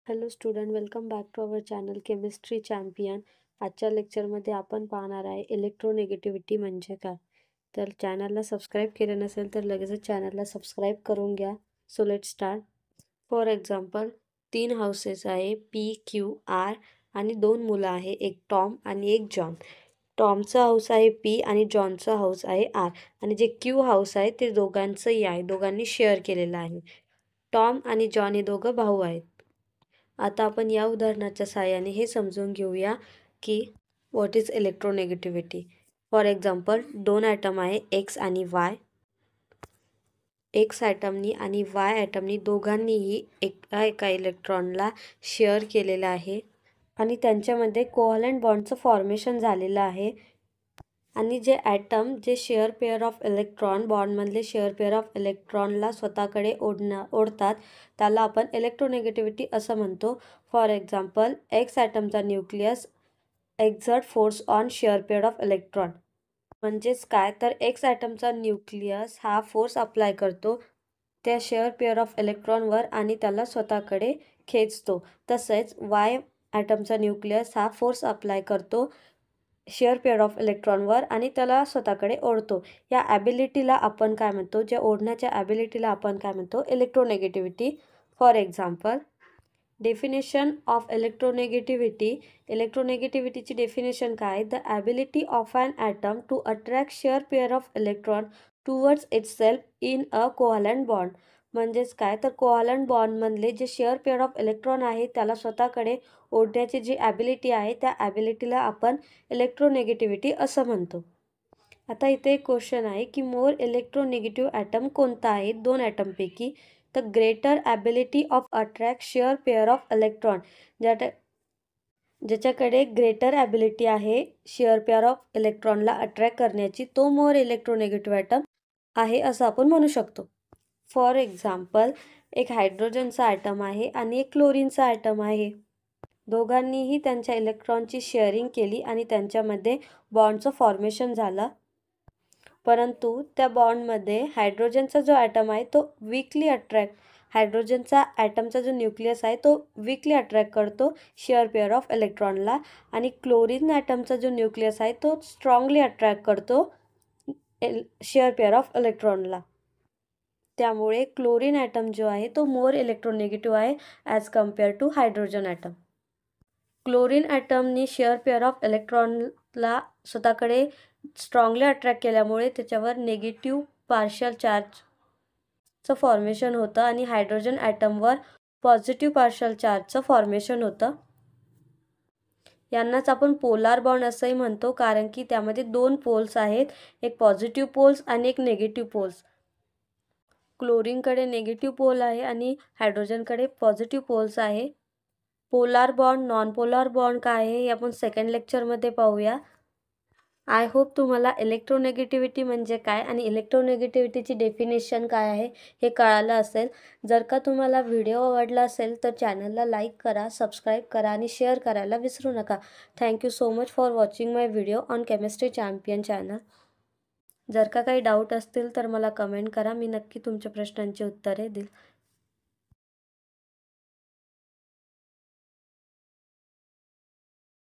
Hello student, welcome back to our channel chemistry champion. आजच्या लेक्चरमध्ये आपण पाहणार आहे इलेक्ट्रोनेगेटिव्हिटी म्हणजे काय. तर चॅनलला सबस्क्राईब केलं नसेल तर लगेचच चॅनलला सबस्क्राईब करून घ्या. So let start. For example, 3 houses आहे पी, क्यू, आर आणि 2 मुलं आहे, एक टॉम आणि एक जॉन. टॉमचा हाऊस आहे पी आणि जॉनचा हाऊस आहे आर. आणि जे क्यू हाऊस आहे ते दोघांचंही आहे, दोघांनी शेअर केलेलं आहे. टॉम आणि जॉन हे दोघं भाऊ आहेत. आता आपण या उदाहरणाच्या सहाय्याने हे समजून घेऊया की what is electronegativity. For example, 2 atom आहे एक्स आणि वाय. एक्स ॲटमनी आणि वाय ॲटमनी दोघांनीही एका इलेक्ट्रॉनला शेअर केलेलं आहे आणि त्यांच्यामध्ये कोव्हॅलेंट बॉन्डचं फॉर्मेशन झालेलं आहे. आणि जे ॲटम जे शेअर पेअर ऑफ इलेक्ट्रॉन, बॉन्डमधले शेअर पेअर ऑफ इलेक्ट्रॉनला स्वतःकडे ओढतात त्याला आपण इलेक्ट्रोनेगेटिव्हिटी असं म्हणतो. फॉर एक्झाम्पल, एक्स ॲटमचा nucleus exert force on share pair of electron. म्हणजेच काय, तर एक्स ॲटमचा न्यूक्लियस हा फोर्स अप्लाय करतो त्या शेअर पेअर ऑफ इलेक्ट्रॉनवर आणि त्याला स्वतःकडे खेचतो. तसेच वाय ॲटमचा न्यूक्लियस हा फोर्स अप्लाय करतो शेअर पेअर ऑफ इलेक्ट्रॉनवर आणि त्याला स्वतःकडे ओढतो. या ॲबिलिटीला आपण काय म्हणतो, ज्या ओढण्याच्या ॲबिलिटीला आपण काय म्हणतो, electronegativity. For example, definition of electronegativity. इलेक्ट्रोनेगेटिव्हिटीची डेफिनेशन काय, the ability of an atom to attract share pair of electron towards itself in a covalent bond. म्हणजेच काय, तर कोव्हॅलेंट बॉन्डमधले जे शेअर पेअर ऑफ इलेक्ट्रॉन आहे त्याला स्वतःकडे ओढण्याची जी ॲबिलिटी आहे त्या ॲबिलिटीला आपण इलेक्ट्रोनेगेटिव्हिटी असं म्हणतो. आता इथे एक क्वेश्चन आहे की मोर इलेक्ट्रोनेगेटिव्ह ॲटम कोणता आहे 2 ॲटमपैकी. The greater ability of attract share pair of electron. ज्याच्याकडे ग्रेटर ॲबिलिटी आहे शेअर पेअर ऑफ इलेक्ट्रॉनला अट्रॅक्ट करण्याची, तो मोर इलेक्ट्रोनेगेटिव्ह ॲटम आहे असं आपण म्हणू शकतो. फॉर एक्झाम्पल, एक हायड्रोजनचा ॲटम आहे आणि एक क्लोरीनचा ॲटम आहे. दोघांनीही त्यांच्या इलेक्ट्रॉनची शेअरिंग केली आणि त्यांच्यामध्ये बॉन्डचं फॉर्मेशन झालं. परंतु त्या बॉन्डमध्ये हायड्रोजनचा जो ॲटम आहे तो हायड्रोजनचा ॲटमचा जो न्यूक्लियस आहे तो वीकली अट्रॅक्ट करतो शेअर पेअर ऑफ इलेक्ट्रॉनला. आणि क्लोरीन ॲटमचा जो न्यूक्लियस आहे तो स्ट्रॉंगली अट्रॅक्ट करतो शेअर पेअर ऑफ इलेक्ट्रॉनला. त्यामुळे क्लोरीन ॲटम जो आहे तो मोर इलेक्ट्रोनेगेटिव्ह आहे as compare to hydrogen atom. Chlorine ॲटमनी शेअर पेअर ऑफ इलेक्ट्रॉनला स्वतःकडे स्ट्रॉंगली अट्रॅक्ट केल्यामुळे त्याच्यावर नेगेटिव्ह पार्शियल चार्जचं फॉर्मेशन होतं आणि हायड्रोजन ॲटमवर पॉझिटिव्ह पार्शियल चार्जचं फॉर्मेशन होतं. यांनाच आपण पोलार बॉन्ड असंही म्हणतो, कारण की त्यामध्ये 2 पोल्स आहेत, एक पॉझिटिव्ह पोल्स आणि एक निगेटिव्ह पोल्स. क्लोरीनकडे निगेटिव्ह पोल आहे आणि हायड्रोजनकडे पॉझिटिव्ह पोल्स आहे. Polar bond, non polar bond काय आहे हे आपण सेकंड लेक्चरमध्ये पाहूया. आय होप तुम्हाला इलेक्ट्रोनेगेटिव्हिटी म्हणजे काय आणि इलेक्ट्रोनेगेटिव्हिटीची डेफिनेशन काय आहे हे कळालं असेल. जर का तुम्हाला व्हिडिओ आवडला असेल तर चॅनलला लाईक करा, सबस्क्राईब करा आणि शेअर करायला विसरू नका. Thank you so much for watching my video on chemistry champion channel. जर का काही डाऊट असतील तर मला कमेंट करा, मी नक्की तुमच्या प्रश्नांची उत्तरे देईल.